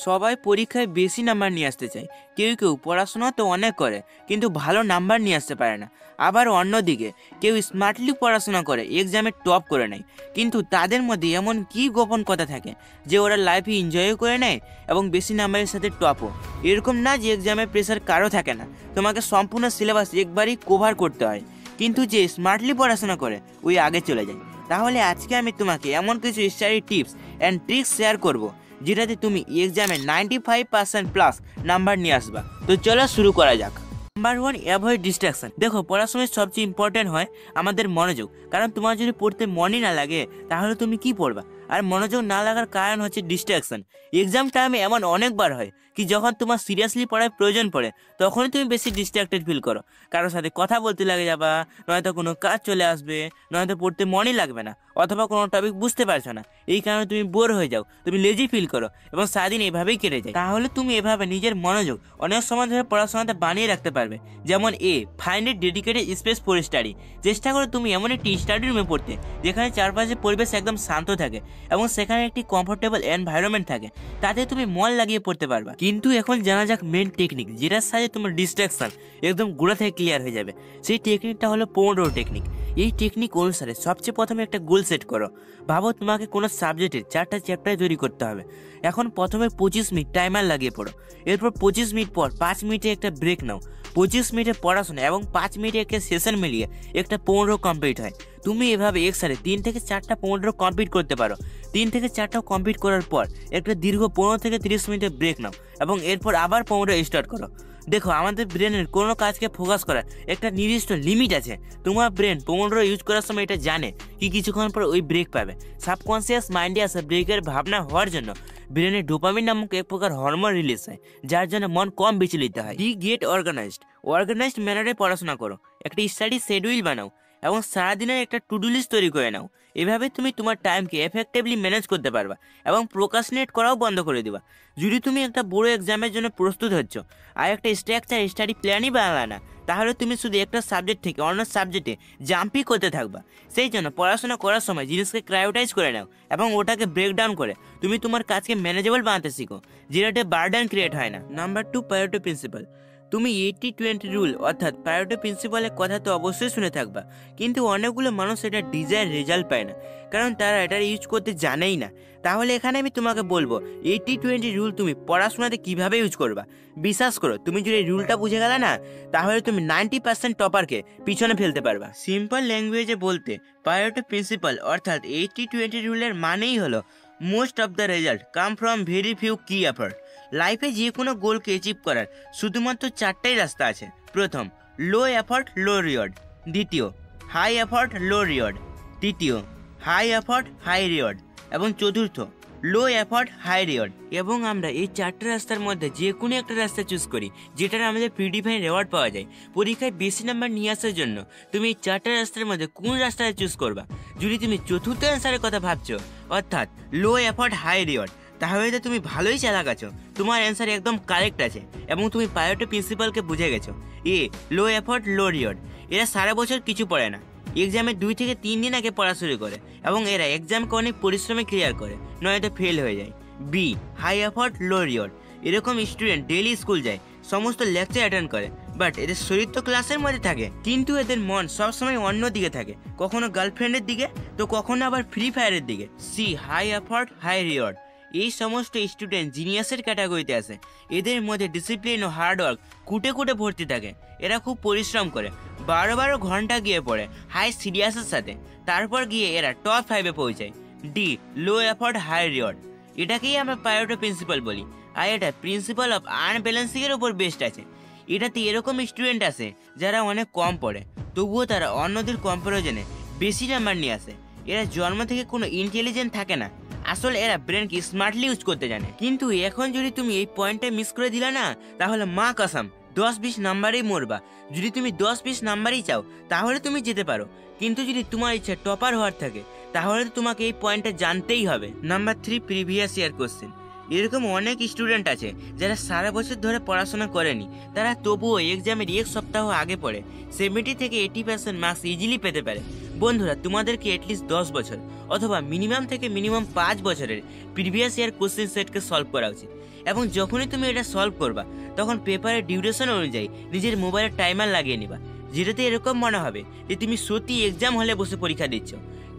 সবাই পরীক্ষায় বেশি নাম্বার নিয়ে আসতে চায়। কেউ কেউ পড়াশোনা তো অনেক করে কিন্তু ভালো নাম্বার নিয়ে আসতে পারে না। আবার অন্যদিকে কেউ স্মার্টলি পড়াশোনা করে এক্সামে টপ করে নেয়। কিন্তু তাদের মধ্যে এমন কি গোপন কথা থাকে যে ওরা লাইফে এনজয়ও করে নেয় এবং বেশি নাম্বারের সাথে টপও? এরকম না যে এক্সামের প্রেশার কারো থাকে না, তোমাকে সম্পূর্ণ সিলেবাস একবারই কভার করতে হয়। কিন্তু যে স্মার্টলি পড়াশোনা করে ওই আগে চলে যায়। তাহলে আজকে আমি তোমাকে এমন কিছু study tips and tricks share করব যেটাতে তুমি এক্সামে 95% প্লাস নাম্বার নিয়ে আসবা। তো চলো শুরু করা যাক। Number 1, avoid distraction. দেখো, পড়াশোনায় সবচেয়ে ইম্পর্টেন্ট হয় আমাদের মনোযোগ। কারণ তোমার যদি পড়তে মনই না লাগে তাহলে তুমি কি পড়বা? আর মনোযোগ না লাগার কারণ হচ্ছে ডিস্ট্রাকশন। এক্সাম টাইমে এমন অনেকবার হয় কি যখন তোমার সিরিয়াসলি পড়ার প্রয়োজন পড়ে তখনই তুমি বেশি ডিস্ট্রাক্টেড ফিল করো। কারোর সাথে কথা বলতে লাগে যাবা, নয়তো কোনো কাজ চলে আসবে, নয়তো পড়তে মনই লাগবে না, অথবা কোনো টপিক বুঝতে পারছো না। এই কারণে তুমি বোর হয়ে যাও, তুমি লেজি ফিল করো এবং সারাদিন এভাবেই কেটে যায়। তাহলে তুমি এভাবে নিজের মনোযোগ অনেক সময় ধরে পড়াশোনাতে বানিয়ে রাখতে পারবে। যেমন find a dedicated space for study. চেষ্টা করো তুমি এমন একটি স্টাডি রুমে পড়তে যেখানে চারপাশের পরিবেশ একদম শান্ত থাকে এবং সেখানে একটি কমফোর্টেবল এনভায়রনমেন্ট থাকে, তাতে তুমি মন লাগিয়ে পড়তে পারবা। কিন্তু এখন জানা যাক মেন টেকনিক, যেটার সাহায্যে তোমার ডিস্ট্রাকশন একদম গোড়া থেকে ক্লিয়ার হয়ে যাবে। সেই টেকনিকটা হলো পোমোডোরো টেকনিক। এই টেকনিক অনুসারে সবচেয়ে প্রথমে একটা গোল সেট করো। ভাবো তোমাকে কোনো সাবজেক্টের 4টা চ্যাপ্টার তৈরি করতে হবে। এখন প্রথমে 25 মিনিট টাইমার লাগিয়ে পড়ো। এরপর 25 মিনিট পর 5 মিনিটে একটা ব্রেক নাও। 25 মিনিটের পড়াশোনা এবং 5 মিনিটে একটা সেশন মিলিয়ে একটা পোমোডোরো কমপ্লিট হয়। তুমি এভাবে একসাথে 3 থেকে 4টা পোমোডোরো কমপ্লিট করতে পারো। 3 থেকে 4টা কমপ্লিট করার পর একটা দীর্ঘ 15 থেকে 30 মিনিটের ব্রেক নাও এবং এরপর আবার পোমোডোরো স্টার্ট করো। দেখো, আমাদের ব্রেনের কোনো কাজকে ফোকাস করার একটা নির্দিষ্ট লিমিট আছে। তোমার ব্রেন পোমোডোরো ইউজ করার সময় এটা জানে কি কিছুক্ষণ পর ওই ব্রেক পাবে। সাবকনসিয়াস মাইন্ডে আসা ব্রেকের ভাবনা হওয়ার জন্য ব্রেনে ডোপামিন নামক এক প্রকার হরমোন রিলিজ হয়, যার জন্য মন কম বিচলিত হয়। গেট অর্গানাইজড ম্যানারে পড়াশোনা করো। একটা স্টাডি শিডিউল বানাও এবং সারাদিনের একটা টু ডু লিস্ট তৈরি করে নাও। এভাবে তুমি তোমার টাইমকে এফেক্টিভলি ম্যানেজ করতে পারবা এবং প্রোক্রাস্টিনেট করাও বন্ধ করে দিবা। যদি তুমি একটা বড় এক্সামের জন্য প্রস্তুত হচ্ছ আর একটা স্ট্রাকচার স্টাডি প্ল্যানই বানালা না, তাহলে তুমি শুধু একটা সাবজেক্ট থেকে অন্য সাবজেক্টে জাম্পই করতে থাকবা। সেই জন্য পড়াশোনা করার সময় জিনিসকে প্রায়োরিটাইজ করে নাও এবং ওটাকে ব্রেকডাউন করে তুমি তোমার কাজকে ম্যানেজেবল বানাতে শিখো, যেটাতে বার্ডেন ক্রিয়েট হয় না। Number 2, priority principal. তুমি 80-20 রুল অর্থাৎ প্রায়োরিটি প্রিন্সিপালের কথা তো অবশ্যই শুনে থাকবা, কিন্তু অনেকগুলো মানুষ এটা ডিজায়ার রেজাল্ট পায় না, কারণ তারা এটা ইউজ করতে জানেই না। তাহলে এখানে আমি তোমাকে বলবো 80-20 রুল তুমি পড়াশোনাতে কিভাবে ইউজ করবা। বিশ্বাস করো, তুমি যদি রুলটা বুঝে গেলে না, তাহলে তুমি 90% টপারকে পিছনে ফেলতে পারবা। সিম্পল ল্যাঙ্গুয়েজে বলতে প্রায়োরিটি প্রিন্সিপাল অর্থাৎ 80-20 রুলের মানেই হলো most of the result come from very few key effort. লাইফে যে কোনো গোলকে অ্যাচিভ করার শুধুমাত্র 4টাই রাস্তা আছে। প্রথম, লো এফার্ট লো রিওয়ার্ড। দ্বিতীয়, হাই এফার্ট লো রিওয়ার্ড। তৃতীয়, হাই এফার্ট হাই রিওয়ার্ড। এবং চতুর্থ, লো এফার্ট হাই রিওয়ার্ড। এবং আমরা এই 4টা রাস্তার মধ্যে যে কোনো একটা রাস্তা চুজ করি যেটার আমাদের প্রিডিফাইন রিওয়ার্ড পাওয়া যায়। পরীক্ষায় বেশি নাম্বার নিয়ে আসার জন্য তুমি এই 4টা রাস্তার মধ্যে কোন রাস্তাটা চুজ করবা? যদি তুমি চতুর্থ অ্যান্সারের কথা ভাবছো অর্থাৎ লো এফার্ট হাই রিওয়ার্ড, তাহলে তো তুমি ভালোই চালাক আছো, তোমার অ্যান্সার একদম কারেক্ট আছে এবং তুমি প্রায়োরিটি প্রিন্সিপালকে বুঝে গেছো। লো এফার্ট লো রিওয়ার্ড, এরা সারা বছর কিছু পড়ে না, এক্সামের 2 থেকে 3 দিন আগে পড়া শুরু করে এবং এরা এক্সামকে অনেক পরিশ্রমে ক্লিয়ার করে, নয়তো ফেল হয়ে যায়। হাই এফার্ট লো রিওয়ার্ড, এরকম স্টুডেন্ট ডেইলি স্কুল যায়, সমস্ত লেকচার অ্যাটেন্ড করে, বাট এদের শরীর তো ক্লাসের মধ্যে থাকে, কিন্তু এদের মন সবসময় অন্য দিকে থাকে, কখনো গার্লফ্রেন্ডের দিকে তো কখনো আবার ফ্রি ফায়ারের দিকে। হাই এফার্ট হাই রিওয়ার্ড, এই সমস্ত স্টুডেন্ট জিনিয়াসের ক্যাটাগরিতে আসে। এদের মধ্যে ডিসিপ্লিন ও হার্ডওয়ার্ক কুটে কুটে ভর্তি থাকে। এরা খুব পরিশ্রম করে, 12 ঘন্টা গিয়ে পড়ে হাই সিরিয়াসের সাথে, তারপর গিয়ে এরা টপ 5-এ পৌঁছায়। লো এফার্ট হাই রিওয়ার্ড, এটাকেই আমরা প্রায়োরিটি প্রিন্সিপাল বলি, আর এটা প্রিন্সিপাল অফ আনব্যালেন্সিংয়ের উপর বেস্ট আছে। এটাতে এরকম স্টুডেন্ট আছে যারা অনেক কম পড়ে, তবুও তারা অন্যদের কম্পারিজনে বেশি নাম্বার নিয়ে আসে। এরা জন্ম থেকে কোনো ইন্টেলিজেন্ট থাকে না, আসলে এরা ব্রেনকে স্মার্টলি ইউজ করতে জানে। কিন্তু এখন যদি তুমি এই পয়েন্টটা মিস করে দিলা না, তাহলে মা কসম 10-20 নাম্বারেই মরবা। যদি তুমি 10-20 নাম্বারই চাও তাহলে তুমি যেতে পারো, কিন্তু যদি তোমার ইচ্ছা টপার হওয়ার থাকে তাহলে তো তোমাকে এই পয়েন্টটা জানতেই হবে। Number 3, previous year question. এরকম অনেক স্টুডেন্ট আছে যারা সারা বছর ধরে পড়াশোনা করেনি, তারা তবুও এক্সামের 1 সপ্তাহ আগে পড়ে 70 থেকে 80% মার্কস ইজিলি পেতে পারে। বন্ধুরা, তোমাদেরকে এটলিস্ট 10 বছর অথবা মিনিমাম থেকে মিনিমাম 5 বছরের প্রিভিয়াস ইয়ার কোশ্চেন সেটকে সলভ করা উচিত। এবং যখনই তুমি এটা সলভ করবা তখন পেপারের ডিউরেশন অনুযায়ী নিজের মোবাইলের টাইমার লাগিয়ে নিবা, যেটাতে এরকম মনে হবে যে তুমি সত্যি এক্সাম হলে বসে পরীক্ষা দিচ্ছ।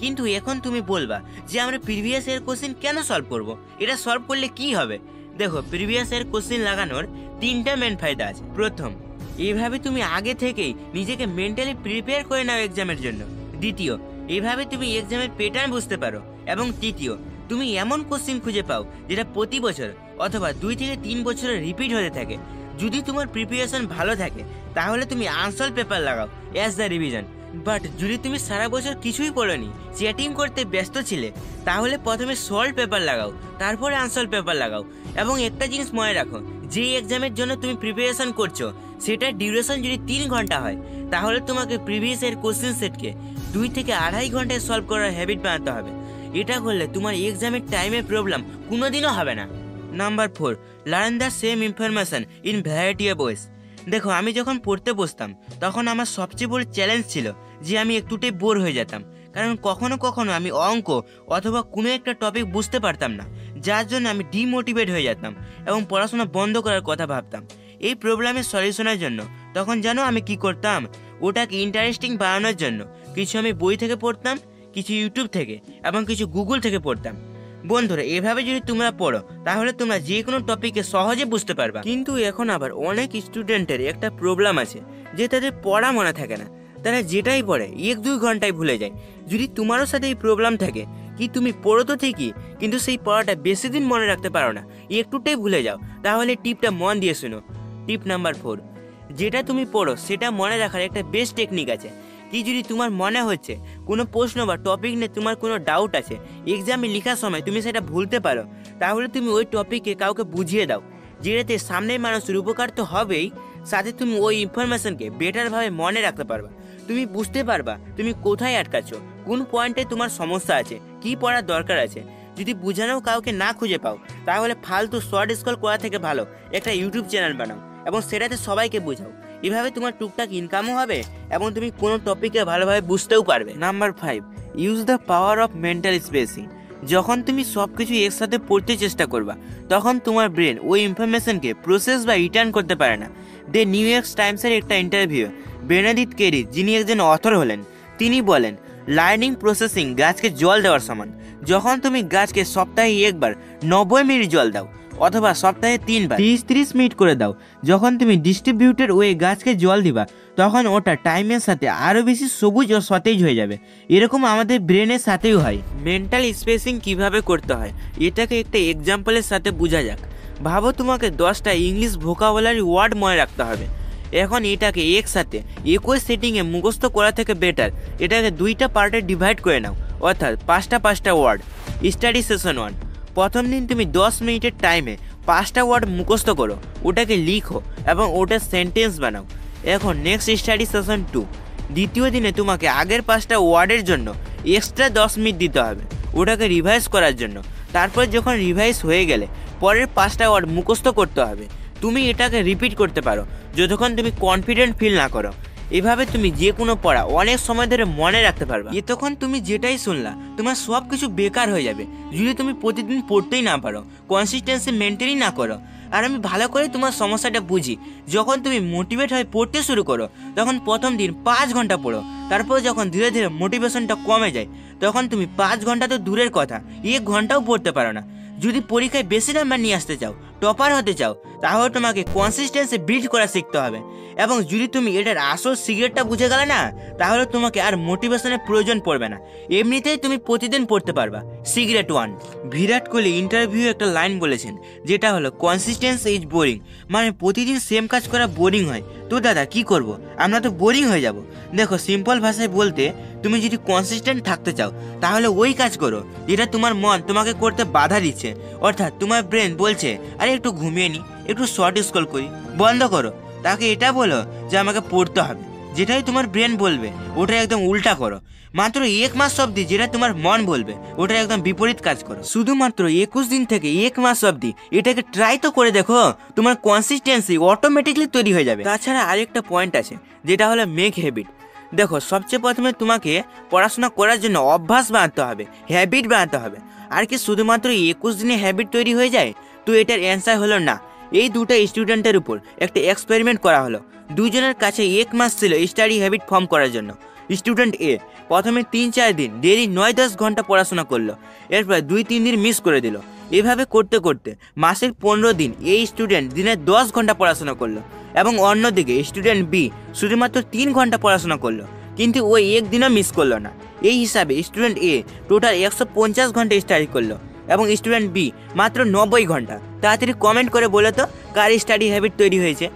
কিন্তু এখন তুমি বলবা যে আমরা প্রিভিয়াস ইয়ার কোশ্চেন কেন সলভ করব, এটা সলভ করলে কি হবে? দেখো, প্রিভিয়াস ইয়ার কোশ্চেন লাগানোর 3টা মেন ফায়দা আছে। প্রথম, এইভাবে তুমি আগে থেকেই নিজেকে মেন্টালি প্রিপেয়ার করে নাও এক্সামের জন্য। দ্বিতীয়, এইভাবে তুমি এক্সামের প্যাটার্ন বুঝতে পারো। এবং তৃতীয়, তুমি এমন কোশ্চেন খুঁজে পাও যেটা প্রতি বছর অথবা 2 থেকে 3 বছরে রিপিট হতে থাকে। যদি তোমার প্রিপারেশন ভালো থাকে তাহলে তুমি আনসলভ পেপার লাগাও অ্যাজ দ্য রিভিশন। বাট যদি তুমি সারা বছর কিছুই পড়োনি, চ্যাটিং করতে ব্যস্ত ছিলে, তাহলে প্রথমে সলভ পেপার লাগাও, তারপরে আনসলভ পেপার লাগাও। এবং একটা জিনিস মনে রাখো, যে এক্সামের জন্য তুমি প্রিপারেশন করছো সেটার ডিউরেশন যদি 3 ঘন্টা হয়, তাহলে তোমাকে প্রিভিয়াস এর কোশ্চেন সেটকে 2 থেকে 2.5 ঘন্টায় সলভ করার হ্যাবিট বানাতে হবে। এটা করলে তোমার এক্সামের টাইমের প্রবলেম কোনোদিনও হবে না। Number 4, learn the same information in variety of ways. দেখো, আমি যখন পড়তে বসতাম তখন আমার সবচেয়ে বড় চ্যালেঞ্জ ছিল যে আমি একটুটাই বোর হয়ে যেতাম, কারণ কখনো কখনো আমি অঙ্ক অথবা কোনো একটা টপিক বুঝতে পারতাম না, যার জন্য আমি ডিমোটিভেট হয়ে যেতাম এবং পড়াশোনা বন্ধ করার কথা ভাবতাম। এই প্রবলেমের সলিউশনের জন্য তখন জানো আমি কি করতাম? ওটাকে ইন্টারেস্টিং বানানোর জন্য কিছু আমি বই থেকে পড়তাম, কিছু ইউটিউব থেকে এবং কিছু গুগল থেকে পড়তাম। বন্ধুরা, এভাবে যদি তোমরা পড়ো তাহলে তোমরা যে কোনো টপিকে সহজে বুঝতে পারবা। কিন্তু এখন আবার অনেক স্টুডেন্টের একটা প্রবলেম আছে যে তাদের পড়া মনে থাকে না, তারা যেটাই পড়ে 1-2 ঘন্টায় ভুলে যায়। যদি তোমারও সাথে এই প্রবলেম থাকে কি তুমি পড়ো তো ঠিকই, কিন্তু সেই পড়াটা বেশি দিন মনে রাখতে পারো না, একটুটাই ভুলে যাও, তাহলে টিপটা মন দিয়ে শুনো। টিপ নাম্বার 4, যেটা তুমি পড়ো সেটা মনে রাখার একটা বেস্ট টেকনিক আছে। কি যদি তোমার মনে হচ্ছে কোনো প্রশ্ন বা টপিক নিয়ে তোমার কোনো ডাউট আছে, এক্সামে লেখার সময় তুমি সেটা ভুলতে পারো, তাহলে তুমি ওই টপিকে কাউকে বুঝিয়ে দাও, যেটাতে সামনের মানুষের উপকার তো হবেই, সাথে তুমি ওই ইনফরমেশনকে বেটারভাবে মনে রাখতে পারবা। তুমি বুঝতে পারবা তুমি কোথায় আটকাচ্ছ, কোন পয়েন্টে তোমার সমস্যা আছে, কি পড়ার দরকার আছে। যদি বোঝানো কাউকে না খুঁজে পাও তাহলে ফালতু শর্ট স্ক্রল করা থেকে ভালো একটা ইউটিউব চ্যানেল বানাও এবং সেটাতে সবাইকে বোঝাও। এভাবে তোমার টুকটাক ইনকামও হবে এবং তুমি কোনো টপিকে ভালোভাবে বুঝতেও পারবে। Number 5, use the power of mental spacing. যখন তুমি সব কিছু একসাথে পড়তে চেষ্টা করবা তখন তোমার ব্রেন ওই ইনফরমেশনকে প্রসেস বা রিটার্ন করতে পারে না। দ্য নিউ ইয়র্ক টাইমসের একটা ইন্টারভিউ বেনেডিক্ট কেরি, যিনি একজন অথর হলেন, তিনি বলেন, লার্নিং প্রসেসিং গাছকে জল দেওয়ার সমান। যখন তুমি গাছকে সপ্তাহে 1 বার 90 মিনিট জল দাও অথবা সপ্তাহে 3 বার 30 মিনিট করে দাও, যখন তুমি ডিস্ট্রিবিউটেড ওয়ে গাছকে জল দিবা তখন ওটা টাইমের সাথে আরও বেশি সবুজ ও সতেজ হয়ে যাবে। এরকম আমাদের ব্রেনের সাথেও হয়। মেন্টাল স্পেসিং কিভাবে করতে হয় এটাকে একটা এক্সাম্পলের সাথে বোঝা যাক। ভাবো তোমাকে 10টা ইংলিশ ভোকাবুলারি ওয়ার্ড মনে রাখতে হবে। এখন এটাকে একসাথে একই সেটিংয়ে মুখস্থ করা থেকে বেটার এটাকে 2টা পার্টে ডিভাইড করে নাও, অর্থাৎ 5টা ওয়ার্ড। স্টাডি সেশন 1, প্রথম দিন তুমি 10 মিনিটের টাইমে 5টা ওয়ার্ড মুখস্থ করো, ওটাকে লিখো এবং ওটার সেন্টেন্স বানাও। এখন নেক্সট স্টাডি সেশন 2, দ্বিতীয় দিনে তোমাকে আগের 5টা ওয়ার্ডের জন্য এক্সট্রা 10 মিনিট দিতে হবে ওটাকে রিভাইজ করার জন্য। তারপর যখন রিভাইজ হয়ে গেলে পরের 5টা ওয়ার্ড মুখস্থ করতে হবে। তুমি এটাকে রিপিট করতে পারো যতক্ষণ তুমি কনফিডেন্ট ফিল না করো। এভাবে তুমি যে কোনো পড়া অনেক সময় ধরে মনে রাখতে পারবে। এতক্ষণ তুমি যেটাই শুনলা তোমার সব কিছু বেকার হয়ে যাবে যদি তুমি প্রতিদিন পড়তেই না পারো, কনসিস্টেন্সি মেনটেনই না করো। আর আমি ভালো করে তোমার সমস্যাটা বুঝি। যখন তুমি মোটিভেট হয়ে পড়তে শুরু করো তখন প্রথম দিন 5 ঘন্টা পড়ো, তারপর যখন ধীরে ধীরে মোটিভেশনটা কমে যায় তখন তুমি 5 ঘন্টা তো দূরের কথা 1 ঘন্টাও পড়তে পারো না। যদি পরীক্ষায় বেশি নাম্বার নিয়ে আসতে চাও, টপার হতে চাও, তাহলে তোমাকে কনসিস্টেন্সি বিল্ড করা শিখতে হবে। এবং যদি তুমি এটার আসল সিক্রেটটা বুঝে গেলে না, তাহলে তোমাকে আর মোটিভেশনের প্রয়োজন পড়বে না, এমনিতেই তুমি প্রতিদিন পড়তে পারবা। সিক্রেট 1, বিরাট কোহলি ইন্টারভিউ একটা লাইন বলেছেন যেটা হলো কনসিস্টেন্সি ইজ বোরিং, মানে প্রতিদিন সেম কাজ করা বোরিং হয়। তো দাদা কি করব, আমরা তো বোরিং হয়ে যাব। দেখো, সিম্পল ভাষায় বলতে তুমি যদি কনসিস্টেন্ট থাকতে চাও তাহলে ওই কাজ করো যেটা তোমার মন তোমাকে করতে বাধা দিচ্ছে। অর্থাৎ তোমার ব্রেন বলছে আরে একটু ঘুমিয়ে নি, একটু শর্ট স্ক্রল করি, বন্ধ করো। তাকে এটা বলো যে আমাকে পড়তে হবে, যেটাই তোমার ব্রেন বলবে ওটা একদম উল্টা করো। মাত্র 1 মাস অবধি যেটা তোমার মন বলবে ওটা একদম বিপরীত কাজ করো। শুধুমাত্র 21 দিন থেকে 1 মাস অবধি এটাকে ট্রাই তো করে দেখো, তোমার কনসিস্টেন্সি অটোমেটিকলি তৈরি হয়ে যাবে। তাছাড়া আরেকটা পয়েন্ট আছে যেটা হলো মেক হ্যাবিট। দেখো, সবচেয়ে প্রথমে তোমাকে পড়াশোনা করার জন্য অভ্যাস বানাতে হবে, হ্যাবিট বানাতে হবে। আর কি শুধুমাত্র 21 দিনে হ্যাবিট তৈরি হয়ে যায়? তো এটার অ্যান্সার হলো না। এই দুটো স্টুডেন্টের উপর একটা এক্সপেরিমেন্ট করা হলো। দুজনের কাছে 1 মাস ছিল স্টাডি হ্যাবিট ফর্ম করার জন্য। স্টুডেন্ট এ প্রথমে 3-4 দিন ডেইলি 9-10 ঘন্টা পড়াশোনা করলো, এরপর 2-3 দিন মিস করে দিল। এভাবে করতে করতে মাসের 15 দিন এই স্টুডেন্ট দিনে 10 ঘন্টা পড়াশোনা করলো, এবং অন্যদিকে স্টুডেন্ট বি শুধুমাত্র 3 ঘন্টা পড়াশোনা করলো, কিন্তু ওই একদিনও মিস করলো না। এই হিসাবে স্টুডেন্ট এ টোটাল 150 ঘন্টা স্টাডি করলো এবং স্টুডেন্ট বি মাত্র 90 ঘন্টা। তাড়াতাড়ি কমেন্ট করে বলো তো কার স্টাডি হ্যাবিট তৈরি হয়েছে?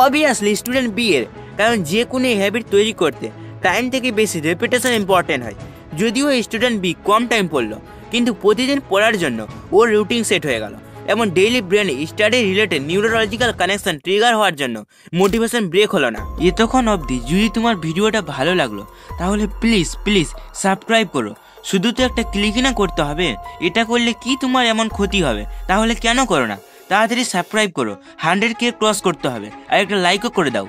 অবভিয়াসলি স্টুডেন্ট বি এর, কারণ যে কোনো হ্যাবিট তৈরি করতে টাইম থেকে বেশি রেপিটেশন ইম্পর্টেন্ট হয়। যদিও স্টুডেন্ট বি কম টাইম পড়লো, কিন্তু প্রতিদিন পড়ার জন্য ওর রুটিন সেট হয়ে গেল এবং ডেইলি ব্রেনে study related neurological connection trigger হওয়ার জন্য মোটিভেশন ব্রেক হলো না। এতক্ষণ অবধি যদি তোমার ভিডিওটা ভালো লাগলো তাহলে প্লিজ সাবস্ক্রাইব করো। শুধু তো একটা ক্লিকই না করতে হবে, এটা করলে কি তোমার এমন ক্ষতি হবে? তাহলে কেন করো না? তাড়াতাড়ি সাবস্ক্রাইব করো, 100K ক্রস করতে হবে, আর একটা লাইকও করে দাও।